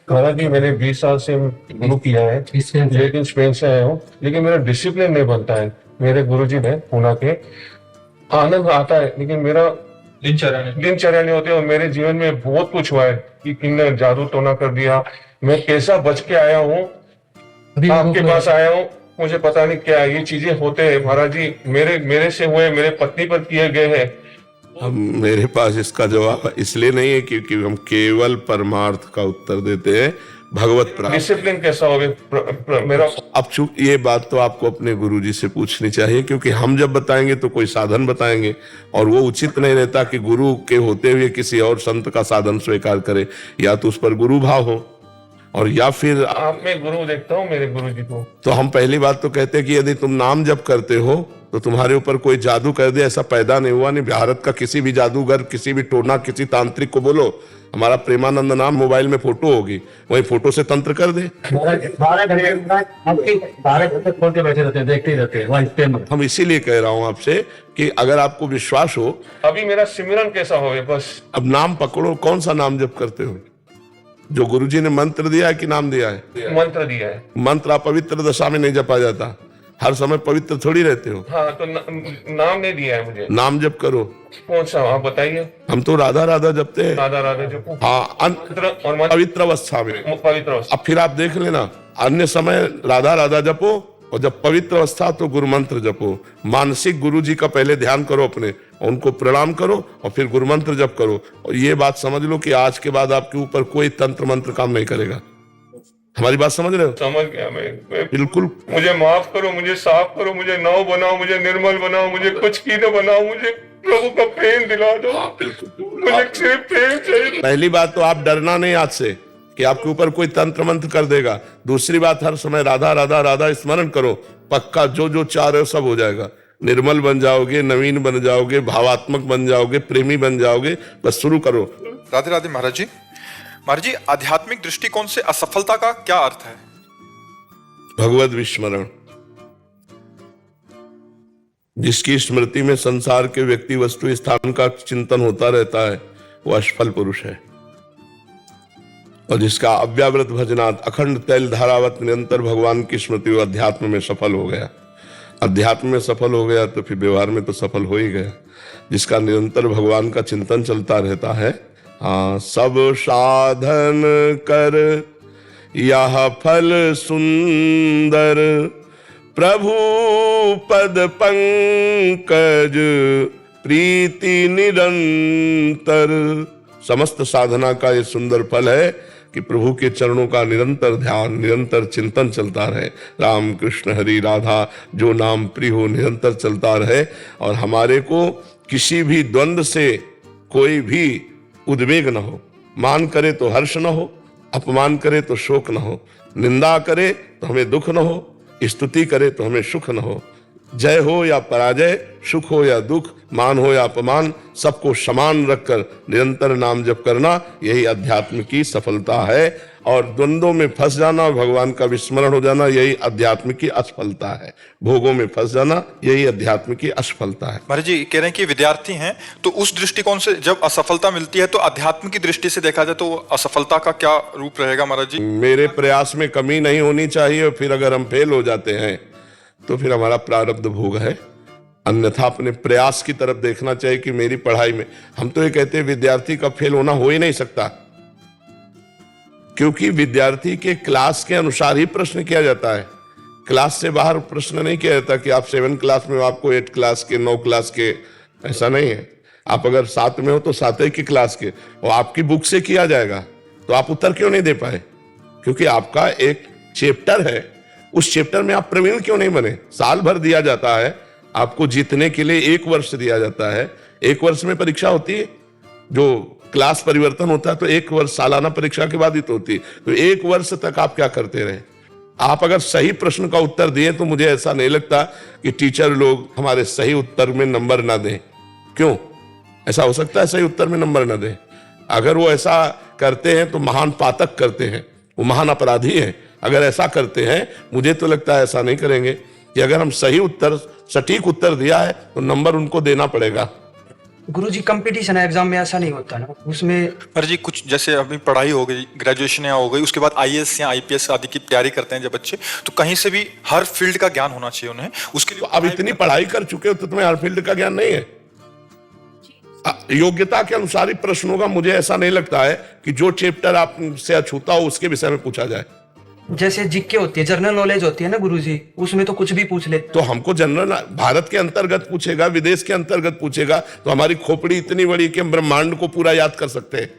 हालांकि मैंने 20 साल से गुरु किया है, लेकिन स्पेन से आया हूँ, लेकिन मेरा डिसिप्लिन नहीं बनता है। मेरे गुरुजी ने पुणे के, आनंद आता है लेकिन मेरा दिनचर्या नहीं होती। और मेरे जीवन में बहुत कुछ हुआ है कि किन्ने जादू टोना कर दिया। मैं कैसा बच के आया हूँ, आपके पास आया हूँ, मुझे पता नहीं क्या ये चीजें होते हैं महाराज जी। मेरे मेरे से हुए, मेरे पत्नी पर किए गए हैं। अब मेरे पास इसका जवाब इसलिए नहीं है क्योंकि हम केवल परमार्थ का उत्तर देते हैं, भगवत प्राप्त। डिसिप्लिन कैसा होगा मेरा? अब चूंकि ये बात तो आपको अपने गुरुजी से पूछनी चाहिए, क्योंकि हम जब बताएंगे तो कोई साधन बताएंगे और वो उचित नहीं रहता कि गुरु के होते हुए किसी और संत का साधन स्वीकार करे। या तो उस पर गुरु भाव हो और या फिर आप में गुरु देखता हूँ मेरे गुरुजी को। तो हम पहली बात तो कहते हैं कि यदि तुम नाम जप करते हो तो तुम्हारे ऊपर कोई जादू कर दे, ऐसा पैदा नहीं हुआ। नहीं, भारत का किसी भी जादूगर, किसी भी टोना, किसी तांत्रिक को बोलो हमारा प्रेमानंद नाम मोबाइल में फोटो होगी, वही फोटो से तंत्र कर दे। 12 घंटे खोल के बैठे रहते हैं, देखते ही रहते हैं वहाँ स्पेन में। हम इसीलिए कह रहा हूं आपसे कि अगर आपको विश्वास हो। अभी मेरा सिमरन कैसा होगा बस? अब नाम पकड़ो, कौन सा नाम जप करते हो? जो गुरुजी ने मंत्र दिया है कि नाम दिया है? मंत्र दिया है। मंत्र अपवित्र दशा में नहीं जपा जाता, हर समय पवित्र थोड़ी रहते हो। हाँ, तो नाम नहीं दिया है मुझे। नाम जप करो। कौन सा आप बताइए? हम तो राधा राधा जपते हैं। राधा राधा जपो। हाँ, और पवित्र अवस्था में। पवित्र अवस्था। अब फिर आप देख लेना, अन्य समय राधा राधा जपो और जब पवित्र अवस्था तो गुरु मंत्र जपो। मानसिक गुरु जी का पहले ध्यान करो अपने, उनको प्रणाम करो और फिर गुरु मंत्र जप करो। और ये बात समझ लो कि आज के बाद आपके ऊपर कोई तंत्र मंत्र काम नहीं करेगा। हमारी बात समझ रहे हो? समझ गया मैं बिल्कुल। मुझे माफ करो, मुझे साफ करो, मुझे नव बनाओ, मुझे निर्मल बनाओ, मुझे कुछ की न बनाओ, मुझे प्रभु का प्रेम दिला दो। मुझे सिर्फ प्रेम चाहिए। पहली बात तो आप डरना नहीं आज से कि आपके ऊपर कोई तंत्र मंत्र कर देगा। दूसरी बात, हर समय राधा राधा राधा स्मरण करो, पक्का जो जो चाह रहे हो सब हो जाएगा। निर्मल बन जाओगे, नवीन बन जाओगे, भावात्मक बन जाओगे, प्रेमी बन जाओगे। बस शुरू करो। राधे राधे महाराज जी। महाराज जी, आध्यात्मिक दृष्टिकोण से असफलता का क्या अर्थ है? भगवत विस्मरण। जिसकी स्मृति में संसार के व्यक्ति वस्तु स्थान का चिंतन होता रहता है वो असफल पुरुष है। और जिसका अव्यावृत भजनात् अखंड तैल धारावत निरंतर भगवान की स्मृति वो अध्यात्म में सफल हो गया। अध्यात्म में सफल हो गया तो फिर व्यवहार में तो सफल हो ही गया। जिसका निरंतर भगवान का चिंतन चलता रहता है, हाँ, सब साधन कर यह फल सुंदर, प्रभु पद पंकज प्रीति निरंतर। समस्त साधना का ये सुंदर फल है कि प्रभु के चरणों का निरंतर ध्यान, निरंतर चिंतन चलता रहे। राम कृष्ण हरि राधा जो नाम प्रिय हो निरंतर चलता रहे। और हमारे को किसी भी द्वंद्व से कोई भी उद्वेग न हो। मान करे तो हर्ष न हो, अपमान करे तो शोक न हो, निंदा करे तो हमें दुख न हो, स्तुति करे तो हमें सुख न हो। जय हो या पराजय, सुख हो या दुख, मान हो या अपमान, सबको समान रखकर निरंतर नाम जप करना, यही अध्यात्म की सफलता है। और द्वंद्वों में फंस जाना और भगवान का विस्मरण हो जाना, यही अध्यात्म की असफलता है। भोगों में फंस जाना, यही अध्यात्म की असफलता है। महाराज जी कह रहे हैं कि विद्यार्थी हैं, तो उस दृष्टिकोण से जब असफलता मिलती है तो अध्यात्म की दृष्टि से देखा जाए तो असफलता का क्या रूप रहेगा महाराज जी? मेरे प्रयास में कमी नहीं होनी चाहिए और फिर अगर हम फेल हो जाते हैं तो फिर हमारा प्रारब्ध भोग है। अन्यथा अपने प्रयास की तरफ देखना चाहिए कि मेरी पढ़ाई में, हम तो ये कहते हैं विद्यार्थी का फेल होना हो ही नहीं सकता, क्योंकि विद्यार्थी के क्लास के अनुसार ही प्रश्न किया जाता है। क्लास से बाहर प्रश्न नहीं किया जाता कि आप 7 क्लास में हो, आपको 8 क्लास के, 9 क्लास के, ऐसा नहीं है। आप अगर 7 में हो तो 7 की क्लास के, और आपकी बुक से किया जाएगा तो आप उत्तर क्यों नहीं दे पाए? क्योंकि आपका एक चैप्टर है, उस चैप्टर में आप प्रवीण क्यों नहीं बने? साल भर दिया जाता है आपको जीतने के लिए, 1 वर्ष दिया जाता है। 1 वर्ष में परीक्षा होती है, जो क्लास परिवर्तन होता है तो 1 वर्ष सालाना परीक्षा के बाद ही तो होती है। तो 1 वर्ष तक आप क्या करते रहे? आप अगर सही प्रश्न का उत्तर दिए तो मुझे ऐसा नहीं लगता कि टीचर लोग हमारे सही उत्तर में नंबर ना दें। क्यों ऐसा हो सकता है सही उत्तर में नंबर ना दें? अगर वो ऐसा करते हैं तो महान पातक करते हैं, वो महान अपराधी हैं। अगर ऐसा करते हैं, मुझे तो लगता है ऐसा नहीं करेंगे कि अगर हम सही उत्तर, सटीक उत्तर दिया है तो नंबर उनको देना पड़ेगा। गुरुजी कंपटीशन है एग्जाम में, ऐसा नहीं होता ना उसमें। महाराज जी कुछ जैसे अभी पढ़ाई हो गई, ग्रेजुएशन या हो गई, उसके बाद आईएएस या आईपीएस आदि की तैयारी करते हैं जब बच्चे, तो कहीं से भी हर फील्ड का ज्ञान होना चाहिए उन्हें, उसके लिए अब इतनी पढ़ाई कर चुके हो तो तुम्हें हर फील्ड का ज्ञान नहीं है। योग्यता के अनुसार ही प्रश्न होगा। मुझे ऐसा नहीं लगता है कि जो चैप्टर आपसे अछूता हो उसके विषय में पूछा जाए। जैसे जीके होती है, जनरल नॉलेज होती है ना गुरुजी, उसमें तो कुछ भी पूछ ले। तो हमको जनरल भारत के अंतर्गत पूछेगा, विदेश के अंतर्गत पूछेगा, तो हमारी खोपड़ी इतनी बड़ी कि हम ब्रह्मांड को पूरा याद कर सकते हैं।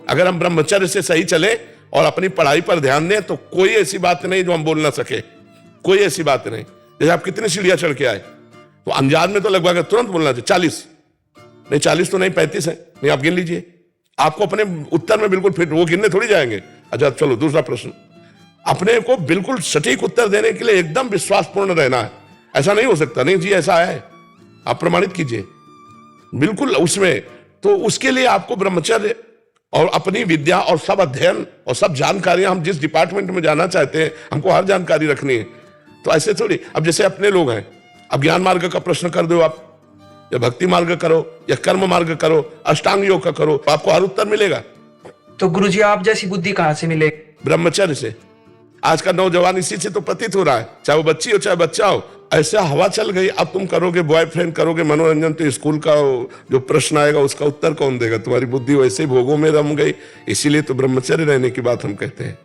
अगर हम ब्रह्मचर्य से सही चले और अपनी पढ़ाई पर ध्यान दें तो कोई ऐसी बात नहीं जो हम बोल ना सके, कोई ऐसी बात नहीं। जैसे आप कितनी सीढ़ियां चढ़ के आए, तो अंजाद में तो लगभग तुरंत बोलना चाहिए 40 नहीं, 40 तो नहीं 35 है, नहीं आप गिन लीजिए। आपको अपने उत्तर में बिल्कुल फिट, वो गिनने थोड़ी जाएंगे। अच्छा चलो दूसरा प्रश्न, अपने को बिल्कुल सटीक उत्तर देने के लिए एकदम विश्वासपूर्ण रहना है। ऐसा नहीं हो सकता, नहीं जी ऐसा है, आप प्रमाणित कीजिए बिल्कुल उसमें। तो उसके लिए आपको ब्रह्मचर्य और अपनी विद्या और सब अध्ययन और सब जानकारियां, हम जिस डिपार्टमेंट में जाना चाहते हैं हमको हर जानकारी रखनी है। तो ऐसे थोड़ी, अब जैसे अपने लोग हैं, अब ज्ञान मार्ग का प्रश्न कर दो आप, या भक्ति मार्ग करो या कर्म मार्ग करो, अष्टांग योग का करो, तो आपको हर उत्तर मिलेगा। तो गुरुजी आप जैसी बुद्धि कहाँ से मिले? ब्रह्मचर्य से। आज का नौजवान इसी से तो प्रतीत हो रहा है, चाहे वो बच्ची हो चाहे बच्चा हो। ऐसा हवा चल गई, अब तुम करोगे बॉयफ्रेंड, करोगे मनोरंजन, तो स्कूल का जो प्रश्न आएगा उसका उत्तर कौन देगा? तुम्हारी बुद्धि वैसे भोगों में रम गई। इसीलिए तो ब्रह्मचर्य रहने की बात हम कहते हैं।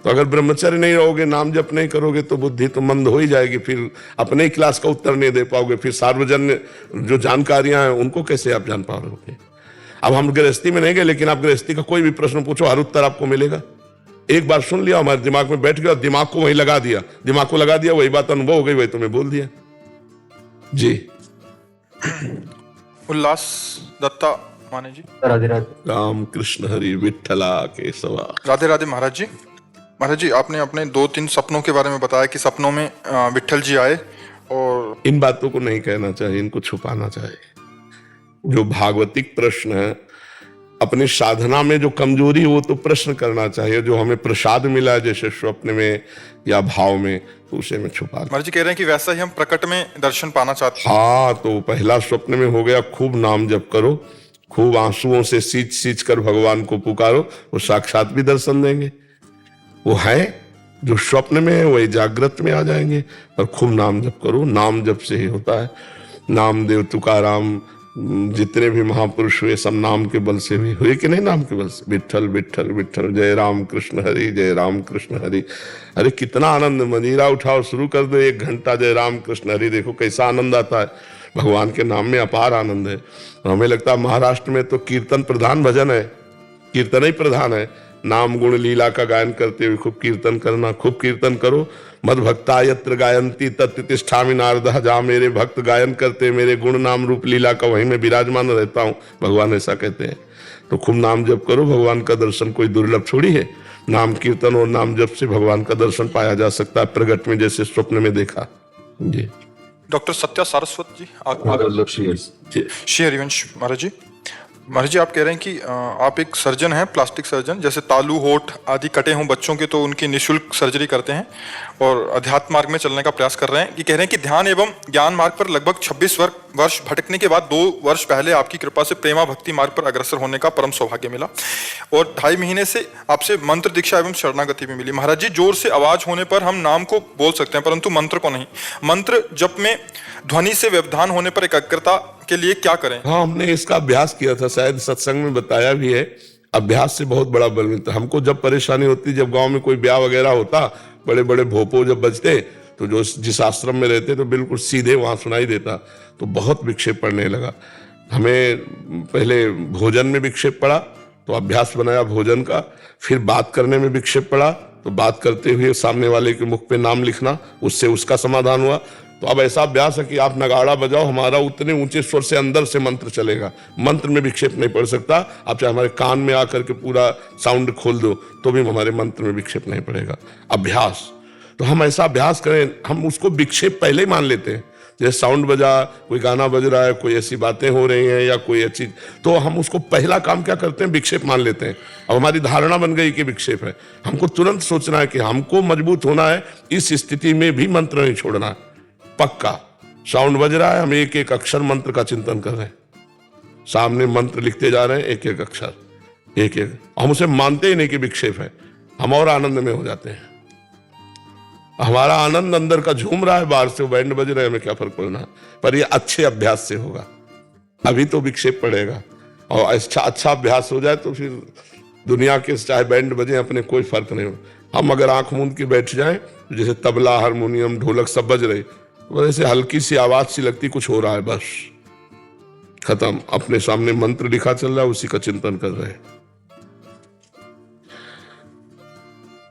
तो अगर ब्रह्मचर्य नहीं रहोगे, नाम जप नहीं करोगे, तो बुद्धि तो मंद हो ही जाएगी। फिर अपने ही क्लास का उत्तर नहीं दे पाओगे, फिर सार्वजनिक जो जानकारियां हैं उनको कैसे आप जान पाओगे? अब हम गृहस्थी में नहीं गए, लेकिन आप गृहस्थी का कोई भी प्रश्न पूछो हर उत्तर आपको मिलेगा। एक बार सुन लिया, हमारे दिमाग में बैठ गया, दिमाग को वहीं लगा दिया, दिमाग को लगा दिया, वही बात अनुभव हो गई, वही तुम्हें बोल दिया जी। उल्लास दत्ता माने जी। राधे राधे। राम कृष्ण हरि विठ्ठला केशवा। राधे राधे महाराज जी। महाराज जी आपने अपने 2-3 सपनों के बारे में बताया कि सपनों में विठ्ठल जी आए, और इन बातों को नहीं कहना चाहिए, इनको छुपाना चाहिए। जो भागवतिक प्रश्न है, अपनी साधना में जो कमजोरी हो तो प्रश्न करना चाहिए। जो हमें प्रसाद मिला जैसे स्वप्न में या भाव में, तो उसे में छुपा। महाराज जी कह रहे हैं कि वैसा ही हम प्रकट में दर्शन पाना चाहते हैं। हाँ, तो पहला स्वप्न में हो गया, खूब नाम जप करो, खूब आंसुओं से सींच कर भगवान को पुकारो, वो साक्षात भी दर्शन देंगे। वो है जो स्वप्न में है वही जागृत में आ जाएंगे। और खूब नाम जप करो, नाम जप से ही होता है। नामदेव, तुकाराम, जितने भी महापुरुष हुए सब नाम के बल से भी हुए कि नहीं? नाम के बल से। विठ्ठल विठ्ठल विठ्ठल, जय राम कृष्ण हरि, जय राम कृष्ण हरि। अरे कितना आनंद, मजीरा उठाओ, शुरू कर दो 1 घंटा जय राम कृष्ण हरि, देखो कैसा आनंद आता है। भगवान के नाम में अपार आनंद है। हमें लगता है महाराष्ट्र में तो कीर्तन प्रधान भजन है, कीर्तन ही प्रधान है। नाम गुण लीला का गायन करते हुए खूब कीर्तन करना, खूब कीर्तन करो। मद भक्ता यत्र गायंती तत्र तिष्ठामि नारदः, जहाँ मेरे भक्त गायन करते मेरे गुण नाम रूप लीला का, वहीं मैं विराजमान रहता हूँ, भगवान ऐसा कहते हैं। तो खूब नाम जप करो, भगवान का दर्शन कोई दुर्लभ थोड़ी है। नाम कीर्तन और नाम जप से भगवान का दर्शन पाया जा सकता है, प्रगट में जैसे स्वप्न में देखा जी। डॉक्टर सत्या सारस्वत जी जी। श्री हरिवंश महाराज जी। महाराज जी आप कह रहे हैं कि आप एक सर्जन हैं, प्लास्टिक सर्जन, जैसे तालू होठ आदि कटे हों बच्चों के तो उनकी निःशुल्क सर्जरी करते हैं, और अध्यात्म मार्ग में चलने का प्रयास कर रहे हैं। कि कह रहे हैं कि ध्यान एवं ज्ञान मार्ग पर लगभग 26 वर्ष भटकने के बाद 2 वर्ष पहले आपकी कृपा से प्रेमा भक्ति मार्ग पर अग्रसर होने का परम सौभाग्य मिला, और 2.5 महीने से आपसे मंत्र दीक्षा एवं शरणागति भी मिली। महाराज जी जोर से आवाज होने पर हम नाम को बोल सकते हैं परंतु मंत्र को नहीं। मंत्र जप में ध्वनि से व्यवधान होने पर एकाग्रता के लिए क्या करें? हाँ, हमने इसका अभ्यास किया था, शायद सत्संग में बताया भी है। अभ्यास से बहुत बड़ा बल मिलता है। हमको जब परेशानी होती, जब गांव में कोई ब्याह वगैरह होता, बड़े बड़े भोपो जब बजते, तो जो जिस आश्रम में रहते तो बिल्कुल सीधे वहां सुनाई देता, तो बहुत विक्षेप पड़ने लगा। हमें पहले भोजन में विक्षेप पड़ा तो अभ्यास बनाया भोजन का, फिर बात करने में विक्षेप पड़ा तो बात करते हुए सामने वाले के मुख पे नाम लिखना, उससे उसका समाधान हुआ। तो अब ऐसा अभ्यास है कि आप नगाड़ा बजाओ, हमारा उतने ऊंचे स्वर से अंदर से मंत्र चलेगा, मंत्र में विक्षेप नहीं पड़ सकता। आप चाहे हमारे कान में आकर के पूरा साउंड खोल दो तो भी हमारे मंत्र में विक्षेप नहीं पड़ेगा। अभ्यास, तो हम ऐसा अभ्यास करें, हम उसको विक्षेप पहले ही मान लेते हैं। जैसे साउंड बजा, कोई गाना बज रहा है, कोई ऐसी बातें हो रही हैं या कोई अच्छी, तो हम उसको पहला काम क्या करते हैं, विक्षेप मान लेते हैं। अब हमारी धारणा बन गई कि विक्षेप है। हमको तुरंत सोचना है कि हमको मजबूत होना है, इस स्थिति में भी मंत्र नहीं छोड़ना है। पक्का साउंड बज रहा है, हम एक एक अक्षर मंत्र का चिंतन कर रहे हैं। सामने मंत्र लिखते जा रहे हैं, एक एक अक्षर, एक एक। हम उसे मानते ही नहीं कि विक्षेप है, हम और आनंद में हो जाते हैं। हमारा आनंद अंदर का झूम रहा है, बाहर से बैंड बज रहे हैं, हमें क्या फर्क पड़ना है। पर ये अच्छे अभ्यास से होगा, अभी तो विक्षेप पड़ेगा। और अच्छा अभ्यास हो जाए तो फिर दुनिया के चाहे बैंड बजे अपने कोई फर्क नहीं हो। हम अगर आंख मूंद के बैठ जाएं, जैसे तबला, हारमोनियम, ढोलक सब बज रहे, वैसे हल्की सी आवाज सी लगती कुछ हो रहा है, बस खत्म। अपने सामने मंत्र लिखा चल रहा है, उसी का चिंतन कर रहे हैं।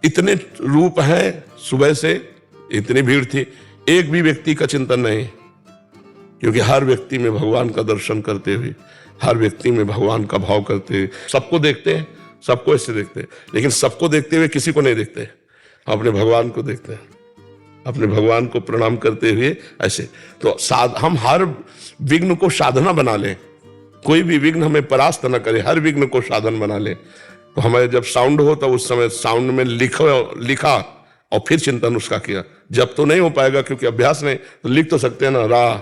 इतने रूप हैं, सुबह से इतनी भीड़ थी, एक भी व्यक्ति का चिंतन नहीं, क्योंकि हर व्यक्ति में भगवान का दर्शन करते हुए, हर व्यक्ति में भगवान का भाव करते हुए, सबको देखते हैं, सबको ऐसे देखते हैं, लेकिन सबको देखते हुए किसी को नहीं देखते, अपने भगवान को देखते हैं, अपने भगवान को प्रणाम करते हुए ऐसे। तो हम हर विघ्न को साधना बना लें, कोई भी विघ्न हमें परास्त न करे, हर विघ्न को साधन बना लें। तो हमें जब साउंड हो तो उस समय साउंड में लिखा और फिर चिंतन उसका किया। जब तो नहीं हो पाएगा क्योंकि अभ्यास नहीं, तो लिख तो सकते हैं ना, रा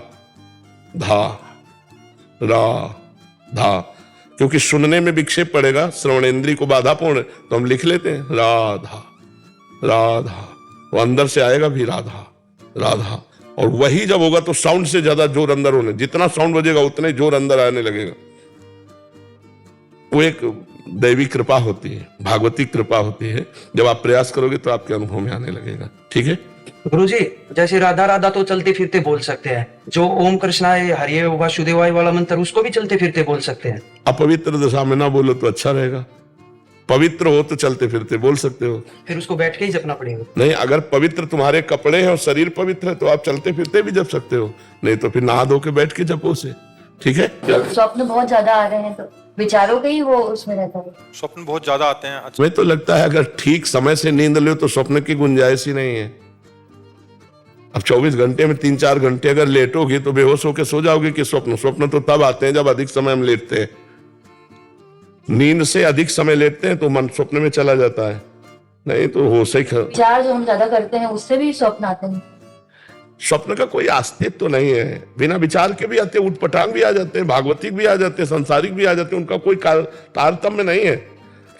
धा, क्योंकि सुनने में विक्षेप पड़ेगा, श्रवण इंद्रिय को बाधापूर्ण, तो हम लिख लेते हैं राधा, वो अंदर से आएगा भी राधा। और वही जब होगा तो साउंड से ज्यादा जोर अंदर होने, जितना साउंड बजेगा उतने जोर अंदर आने लगेगा। वो एक दैवी कृपा होती है, भागवती कृपा होती है। जब आप प्रयास करोगे तो आपके अनुभव में आने लगेगा। ठीक है गुरुजी, जैसे राधा राधा तो चलते फिरते बोल सकते हैं, जो ओम कृष्णाय हरिये वासुदेवाय वाला मंत्र उसको भी चलते फिरते बोल सकते हैं। अपवित्र दशा में ना बोलो तो अच्छा रहेगा, पवित्र हो तो चलते फिरते बोल सकते हो। फिर उसको बैठ के ही जपना पड़ेगा। नहीं, अगर पवित्र तुम्हारे कपड़े हैं और शरीर पवित्र है तो आप चलते फिरते भी जप सकते हो, नहीं तो फिर नहा धो के बैठ के जपो से। ठीक है। स्वप्न बहुत ज्यादा आ रहे हैं तो विचारों के ही वो उसमें रहता है। स्वप्न बहुत ज्यादा आते हैं। मुझे तो लगता है अगर ठीक समय से नींद लो तो स्वप्न की गुंजाइश ही नहीं है। अब 24 घंटे में 3-4 घंटे अगर लेटोगे तो बेहोश होकर सो जाओगे कि स्वप्न तो तब आते हैं जब अधिक समय हम लेटते हैं। नींद से अधिक समय लेटते हैं तो मन स्वप्न में चला जाता है, नहीं तो होश ही। विचार जो हम ज्यादा करते हैं उससे भी स्वप्न आते हैं। स्वप्न का कोई अस्तित्व तो नहीं है, बिना विचार के भी आते हैं, उठपटांग भी आ जाते हैं, भागवतिक भी आ जाते हैं, संसारिक भी आ जाते हैं, उनका कोई तारतम्य नहीं है।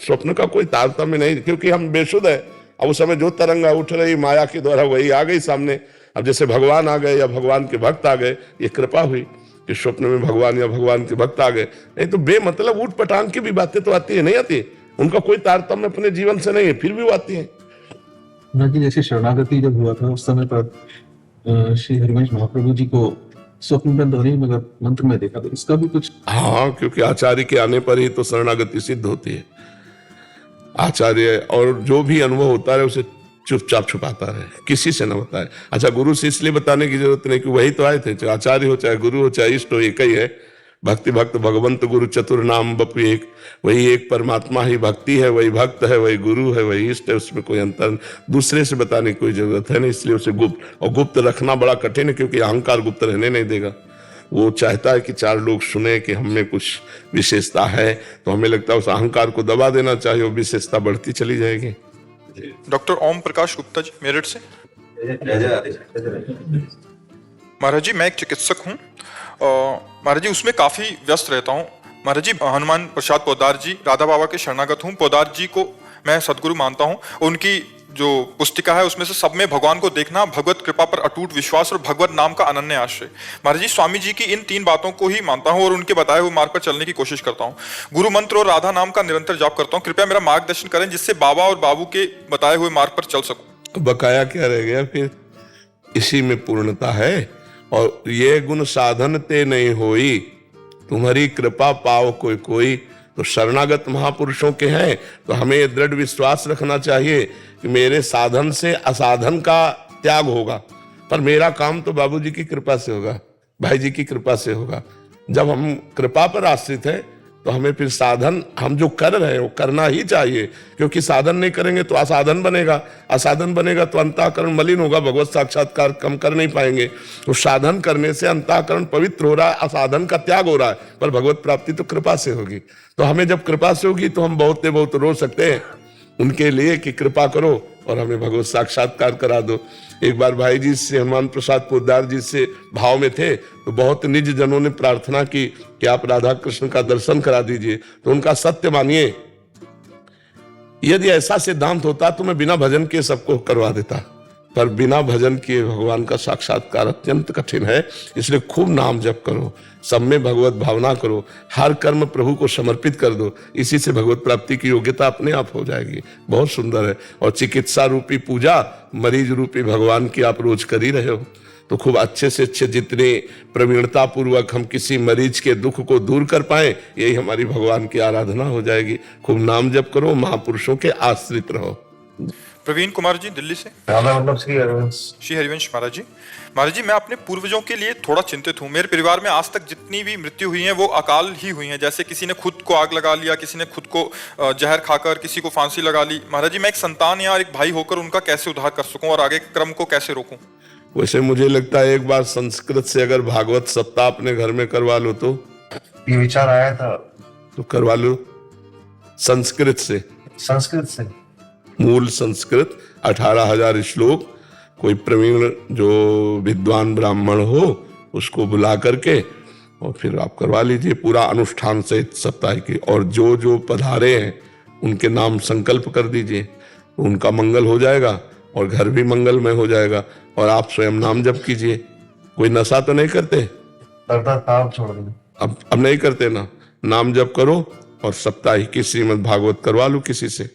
स्वप्न का कोई तारतम्य नहीं, क्योंकि हम बेशुद्ध है। अब उस समय जो तरंगा उठ रही माया के द्वारा वही आ गई सामने। अब जैसे भगवान आ गए या भगवान के भक्त आ गए, ये कृपा हुई कि स्वप्न में भगवान या भगवान के भक्त आ गए। नहीं तो बेमतलब उठ पटांग की भी बातें तो आती है, नहीं आती, उनका कोई तारतम्य अपने जीवन से नहीं है, फिर भी वो आती है। जैसे शरणागति जब हुआ था उस समय पर श्री हरिवंश महाप्रभु जी को स्वप्न में ध्वनि मगर मंत्र में देखा, तो इसका भी कुछ। हाँ, क्योंकि आचार्य के आने पर ही तो शरणागति सिद्ध होती है। आचार्य और जो भी अनुभव होता है उसे चुपचाप छुपाता रहे, किसी से न बताए। अच्छा, गुरु से इसलिए बताने की जरूरत नहीं कि वही तो आए थे, चाहे आचार्य हो, चाहे गुरु हो, चाहे इष्ट हो, एक ही है। भक्ति भक्त भगवंत गुरु चतुर नाम बपु एक, वही एक परमात्मा ही भक्ति है, वही भक्त है, वही गुरु है, वही इष्ट है, उसमें कोई अंतर दूसरे से बताने की कोई जरूरत है नहीं। इसलिए उसे गुप्त, और गुप्त रखना बड़ा कठिन है, क्योंकि अहंकार गुप्त रहने नहीं देगा। वो चाहता है कि 4 लोग सुने कि हमें कुछ विशेषता है, तो हमें लगता है उस अहंकार को दबा देना चाहिए, वो विशेषता बढ़ती चली जाएगी। डॉक्टर ओम प्रकाश गुप्ता जी, मेरठ से। महाराज जी, मैं एक चिकित्सक हूँ। महाराज जी, उसमें काफी व्यस्त रहता हूँ। महाराज जी, हनुमान प्रसाद पोदार जी, राधा बाबा के शरणागत हूँ। पोदार जी को मैं सदगुरु मानता हूँ। उनकी जो पुस्तिका है उसमें से सब में भगवान को देखना, भगवत कृपा पर अटूट विश्वास और भगवत नाम का अनन्य आश्रय। महाराज जी, स्वामी जी की इन 3 बातों को ही मानता हूँ और उनके बताए हुए मार्ग पर चलने की कोशिश करता हूँ। गुरु मंत्र और राधा नाम का निरंतर जाप करता हूँ। कृपया मेरा मार्गदर्शन करें जिससे बाबा और बाबू के बताए हुए मार्ग पर चल सकूं। बकाया क्या रह गया फिर? इसी में पूर्णता है। और ये गुण साधन ते नहीं होई, तुम्हारी कृपा पाओ कोई कोई। तो शरणागत महापुरुषों के हैं, तो हमें ये दृढ़ विश्वास रखना चाहिए कि मेरे साधन से असाधन का त्याग होगा, पर मेरा काम तो बाबूजी की कृपा से होगा, भाई जी की कृपा से होगा। जब हम कृपा पर आश्रित हैं तो हमें फिर साधन हम जो कर रहे हैं वो करना ही चाहिए, क्योंकि साधन नहीं करेंगे तो असाधन बनेगा, असाधन बनेगा तो अंतःकरण मलिन होगा, भगवत साक्षात्कार कम कर नहीं पाएंगे। तो साधन करने से अंतःकरण पवित्र हो रहा है, असाधन का त्याग हो रहा है, पर भगवत प्राप्ति तो कृपा से होगी। तो हमें जब कृपा से होगी तो हम बहुत रो सकते हैं उनके लिए कि कृपा करो, और हमें भगवत साक्षात्कार करा दो। एक बार भाई जी से, हनुमान प्रसाद पोद्दार जी से भाव में थे, तो बहुत निज जनों ने प्रार्थना की कि आप राधा कृष्ण का दर्शन करा दीजिए। तो उनका सत्य मानिए, यदि ऐसा सिद्धांत होता तो मैं बिना भजन के सबको करवा देता, पर बिना भजन किए भगवान का साक्षात्कार अत्यंत कठिन है। इसलिए खूब नाम जप करो, सब में भगवत भावना करो, हर कर्म प्रभु को समर्पित कर दो, इसी से भगवत प्राप्ति की योग्यता अपने आप हो जाएगी। बहुत सुंदर है। और चिकित्सा रूपी पूजा मरीज रूपी भगवान की आप रोज कर ही रहे हो, तो खूब अच्छे से अच्छे, जितने प्रवीणता पूर्वक हम किसी मरीज के दुख को दूर कर पाए, यही हमारी भगवान की आराधना हो जाएगी। खूब नाम जप करो, महापुरुषों के आश्रित रहो। प्रवीण कुमार जी दिल्ली से। राधा वल्लभ श्री हरिवंश। श्री हरिवंश महाराज जी। महाराज जी, मैं अपने पूर्वजों के लिए थोड़ा चिंतित हूँ। मेरे परिवार में आज तक जितनी भी मृत्यु हुई है वो अकाल ही हुई है। जैसे किसी ने खुद को आग लगा लिया, किसी ने खुद को जहर खाकर, किसी को फांसी लगा ली। महाराज जी, मैं एक संतान या एक भाई होकर उनका कैसे उद्धार कर सकूं और आगे क्रम को कैसे रोकूं? वैसे मुझे लगता है एक बार संस्कृत से अगर भागवत सप्ताह अपने घर में करवा लो तो ये विचार आया था तो करवा लो। संस्कृत से, संस्कृत से। मूल संस्कृत 18,000 श्लोक, कोई प्रवीण जो विद्वान ब्राह्मण हो उसको बुला करके और फिर आप करवा लीजिए पूरा अनुष्ठान सहित सप्ताह की। और जो जो पधारे हैं उनके नाम संकल्प कर दीजिए, तो उनका मंगल हो जाएगा और घर भी मंगलमय हो जाएगा। और आप स्वयं नाम जप कीजिए। कोई नशा तो नहीं करते? करता था, अब छोड़ दिया। अब नहीं करते ना। नाम जप करो और सप्ताह की श्रीमद् भागवत करवा लो किसी से।